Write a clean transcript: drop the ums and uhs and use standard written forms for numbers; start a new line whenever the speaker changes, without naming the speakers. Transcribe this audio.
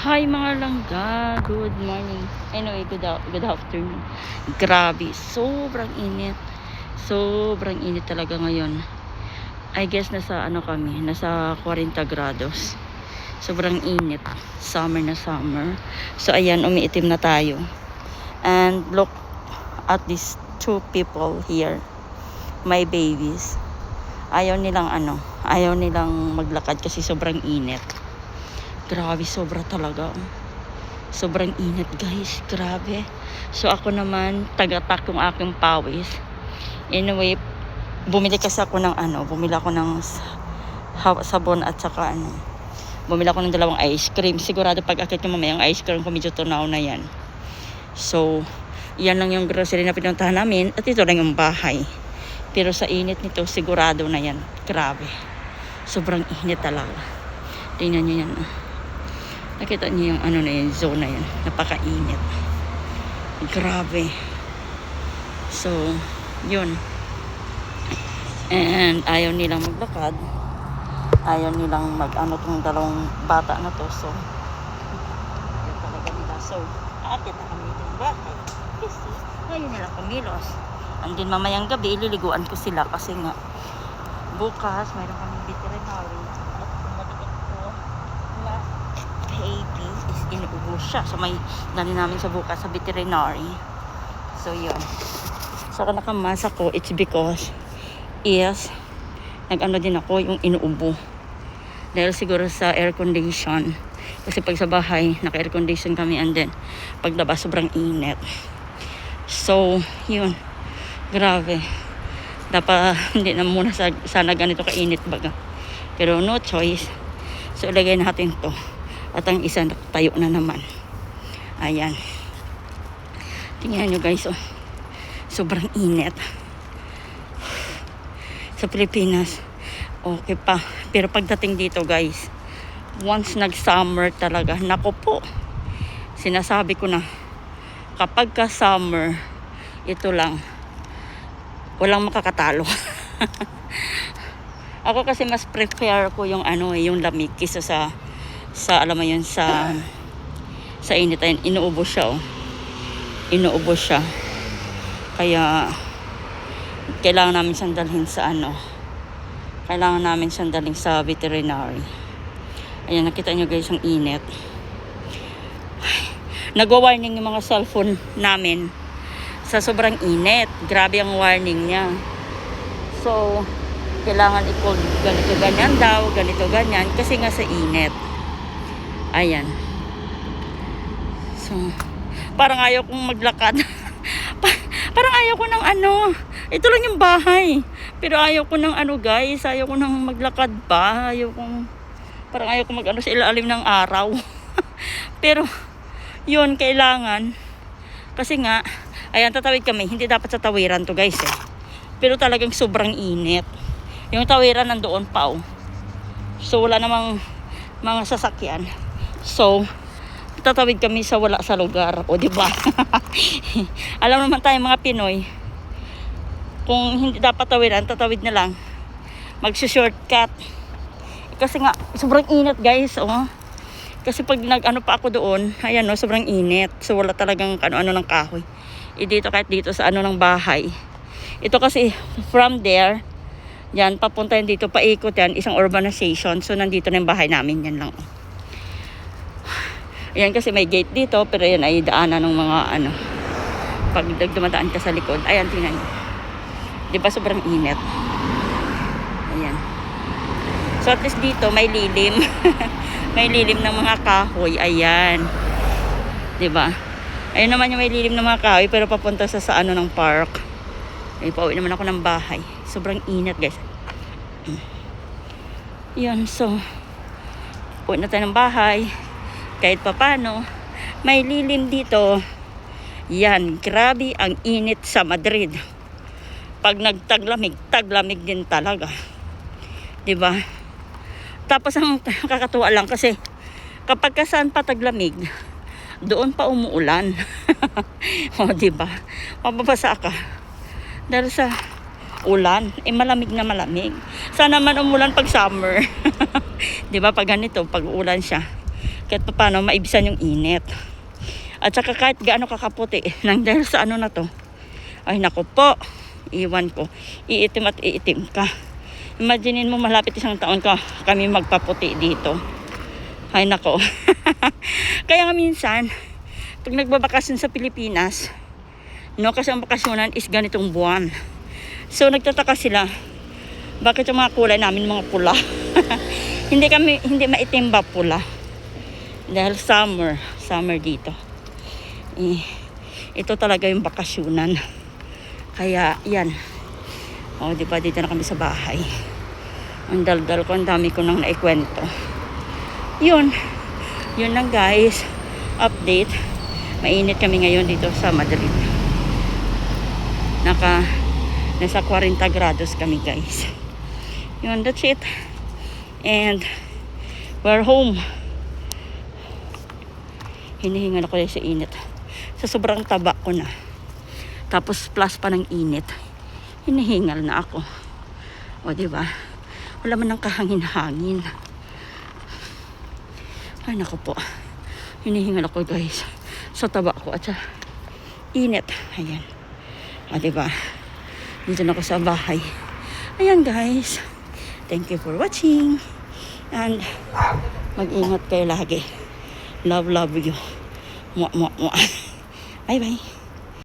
Hi mga langga, good morning. Anyway, good afternoon. Grabe, sobrang init. Sobrang init talaga ngayon. I guess nasa ano kami, nasa 40 grados. Sobrang init. Summer na summer. So ayan, umiitim na tayo. And look at these two people here. My babies. Ayaw nilang maglakad kasi sobrang init. Grabe, sobra talaga. Sobrang init, guys. Grabe. So, ako naman, tagatak yung aking pawis. Anyway, bumili ako ng sabon at saka bumili ako ng dalawang ice cream. Sigurado pag akit ko mamayang ice cream ko, medyo tunaw na yan. So, yan lang yung grocery na pinuntahan namin. At ito lang yung bahay. Pero sa init nito, sigurado na yan. Grabe. Sobrang init talaga. Tingnan nyo yan. Nakita niyo yung zone na yan. Napakainit. Grabe. So, yun. And ayaw nilang maglakad. Ayaw nilang tong dalawang bata na to. So, yun talaga nila. So, aakit na kami itong bahay. Kasi, ngayon nila kumilos. And then, mamayang gabi, ililiguan ko sila kasi nga, bukas, mayroon kami veterinary. At kumaliit ko na baby is inuubo siya. So may dali namin sa bukas sa veterinary. So yun. Saka nakamasa ko, it's because nag-ano din ako yung inuubo. Dahil siguro sa air condition. Kasi pag sa bahay, naka-air condition kami and then paglabas sobrang init. So, yun. Grabe. Dapat hindi na muna sana ganito kainit baga. Pero no choice. So ilagay natin to. At ang isa tayo na naman. Ayan. Tingnan nyo guys. Oh. Sobrang init. Sa Pilipinas, okay pa. Pero pagdating dito guys, once nag-summer talaga, nako po. Sinasabi ko na, kapag ka-summer, ito lang, walang makakatalo. Ako kasi mas prefer ko yung yung lamig kaysa sa alam mo yun, sa init. Ayun, inuubo siya. Inuubo siya. Kaya kailangan namin siyang dalhin sa veterinary. Ayan, nakita nyo guys ang init. Nagwa-warning yung mga cellphone namin sa sobrang init. Grabe ang warning niya. So, kailangan i-call ganito ganyan daw, ganito ganyan kasi nga sa init. Ayan. So, parang ayaw kong maglakad. Parang ayaw ko ng ito lang yung bahay. Pero ayaw ko ng guys, ayaw ko ng maglakad pa. Parang ayaw ko sa ilalim ng araw. Pero, yun, kailangan. Kasi nga, ayan, tatawid kami. Hindi dapat sa tawiran to guys Pero talagang sobrang init. Yung tawiran nandoon pa So, wala namang mga sasakyan. So, tatawid kami sa wala sa lugar. O, diba? Alam naman tayo mga Pinoy, kung hindi dapat tawiran, tatawid na lang. Magsi-shortcut. Kasi nga, sobrang init guys. Kasi pag pa ako doon, ayan sobrang init. So, wala talagang ng kahoy. Dito kahit dito sa ng bahay. Ito kasi, from there, yan, papunta yan dito, paikot yan, isang urbanization. So, nandito na yung bahay namin, yan lang. Ayan, kasi may gate dito, pero yan ay daanan ng mga pag dumadaan ka sa likod. Ayan, tingnan nyo. Di ba sobrang init? Ayan. So, at least dito, may lilim. May lilim ng mga kahoy. Ayan. Di ba? Ayun naman yung may lilim ng mga kahoy, pero papunta sa ng park. Ay, pauwi naman ako ng bahay. Sobrang init, guys. Yan, so, uwi na tayo ng bahay. Kahit papano, may lilim dito. Yan, grabe ang init sa Madrid. Pag nagtaglamig, taglamig din talaga. Diba? Tapos ang kakatuwa lang kasi, kapag saan pa taglamig, doon pa umuulan. O, diba? Mababasa ka. Dahil sa ulan, malamig na malamig. Sana man umulan pag summer. 'Di ba pag ganito, pag ulan siya. Kahit paano maibisan yung init. At saka kahit gaano kakaputi nang dahil sa ano na to. Ay naku po, iwan ko. Iitim at iitim ka. Imaginein mo malapit isang taon ka kami magpaputi dito. Ay nako. Kaya nga minsan, pag nagbabakasyon sa Pilipinas, no, kasi ang bakasyonan is ganitong buwan. So nagtataka sila, bakit yung mga kulay namin mga pula? hindi maitim ba pula? Dahil summer dito. Ito talaga yung bakasyonan. Kaya yan. O, di ba, dito na kami sa bahay. Ang daldal ko, ang dami ko nang naikwento. Yun lang guys, update. Mainit kami ngayon dito sa Madrid. Nasa 40 grados kami guys. Yun, that's it. And we're home. Hinihingal ako sa init. Sa sobrang taba ko na. Tapos plus pa ng init. Hinihingal na ako. O diba? Wala man ng kahangin-hangin. Ay naku po. Hinihingal ako guys. Sa taba ko at sa init. Ayan. O diba? Dito na ako sa bahay. Ayan guys. Thank you for watching. And mag-ingat kayo lagi. Love you. Bye bye.